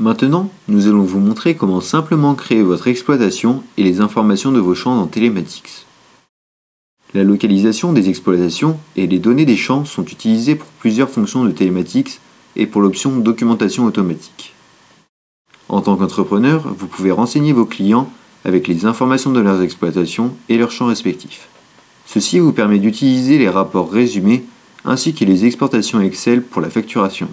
Maintenant, nous allons vous montrer comment simplement créer votre exploitation et les informations de vos champs dans Telematics. La localisation des exploitations et les données des champs sont utilisées pour plusieurs fonctions de Telematics et pour l'option documentation automatique. En tant qu'entrepreneur, vous pouvez renseigner vos clients avec les informations de leurs exploitations et leurs champs respectifs. Ceci vous permet d'utiliser les rapports résumés ainsi que les exportations Excel pour la facturation.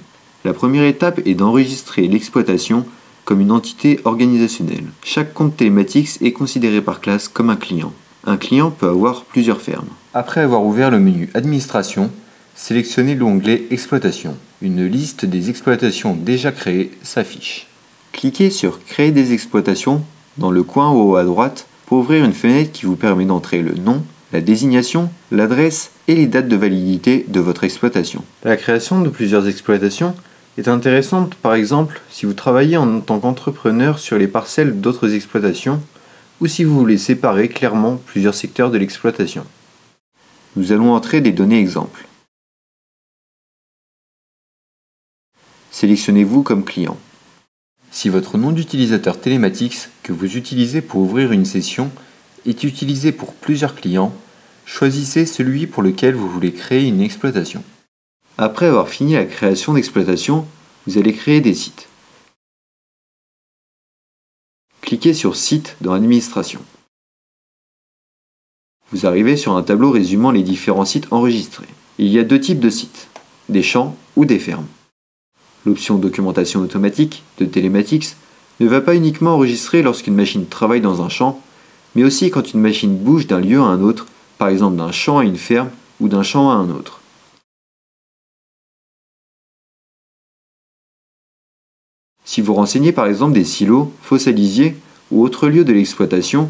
La première étape est d'enregistrer l'exploitation comme une entité organisationnelle. Chaque compte Telematics est considéré par classe comme un client. Un client peut avoir plusieurs fermes. Après avoir ouvert le menu Administration, sélectionnez l'onglet Exploitation. Une liste des exploitations déjà créées s'affiche. Cliquez sur Créer des exploitations dans le coin au haut à droite pour ouvrir une fenêtre qui vous permet d'entrer le nom, la désignation, l'adresse et les dates de validité de votre exploitation. La création de plusieurs exploitations est intéressante par exemple si vous travaillez en tant qu'entrepreneur sur les parcelles d'autres exploitations ou si vous voulez séparer clairement plusieurs secteurs de l'exploitation. Nous allons entrer des données exemples. Sélectionnez-vous comme client. Si votre nom d'utilisateur Telematics que vous utilisez pour ouvrir une session est utilisé pour plusieurs clients, choisissez celui pour lequel vous voulez créer une exploitation. Après avoir fini la création d'exploitation, vous allez créer des sites. Cliquez sur Site dans Administration. Vous arrivez sur un tableau résumant les différents sites enregistrés. Il y a deux types de sites, des champs ou des fermes. L'option Documentation automatique de Telematics ne va pas uniquement enregistrer lorsqu'une machine travaille dans un champ, mais aussi quand une machine bouge d'un lieu à un autre, par exemple d'un champ à une ferme ou d'un champ à un autre. Si vous renseignez par exemple des silos, fossalisiers ou autres lieux de l'exploitation,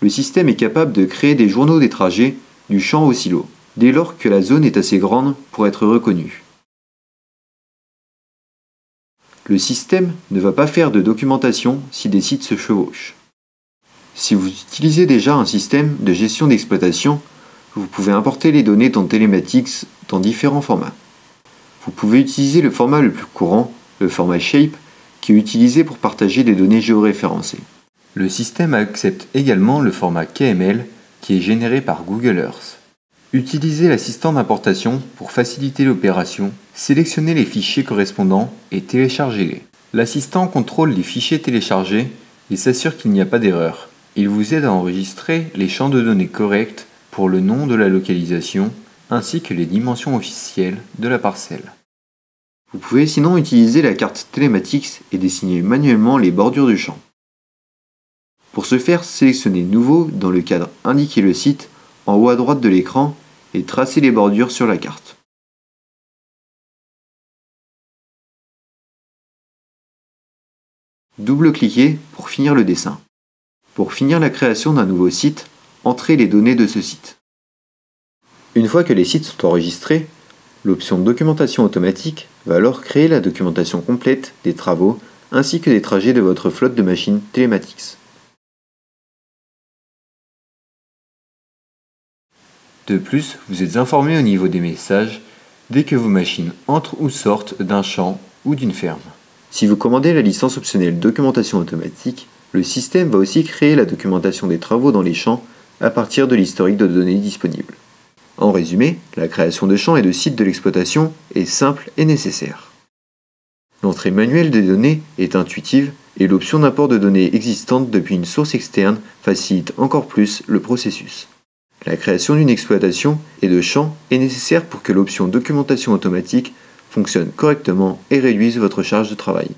le système est capable de créer des journaux des trajets du champ au silo, dès lors que la zone est assez grande pour être reconnue. Le système ne va pas faire de documentation si des sites se chevauchent. Si vous utilisez déjà un système de gestion d'exploitation, vous pouvez importer les données dans Telematics dans différents formats. Vous pouvez utiliser le format le plus courant, le format Shape, qui est utilisé pour partager des données géoréférencées. Le système accepte également le format KML qui est généré par Google Earth. Utilisez l'assistant d'importation pour faciliter l'opération, sélectionnez les fichiers correspondants et téléchargez-les. L'assistant contrôle les fichiers téléchargés et s'assure qu'il n'y a pas d'erreur. Il vous aide à enregistrer les champs de données corrects pour le nom de la localisation ainsi que les dimensions officielles de la parcelle. Vous pouvez sinon utiliser la carte Telematics et dessiner manuellement les bordures du champ. Pour ce faire, sélectionnez Nouveau dans le cadre Indiquer le site en haut à droite de l'écran et tracez les bordures sur la carte. Double-cliquez pour finir le dessin. Pour finir la création d'un nouveau site, entrez les données de ce site. Une fois que les sites sont enregistrés, l'option Documentation automatique va alors créer la documentation complète des travaux ainsi que des trajets de votre flotte de machines Telematics. De plus, vous êtes informé au niveau des messages dès que vos machines entrent ou sortent d'un champ ou d'une ferme. Si vous commandez la licence optionnelle Documentation automatique, le système va aussi créer la documentation des travaux dans les champs à partir de l'historique de données disponible. En résumé, la création de champs et de sites de l'exploitation est simple et nécessaire. L'entrée manuelle des données est intuitive et l'option d'import de données existantes depuis une source externe facilite encore plus le processus. La création d'une exploitation et de champs est nécessaire pour que l'option Documentation automatique fonctionne correctement et réduise votre charge de travail.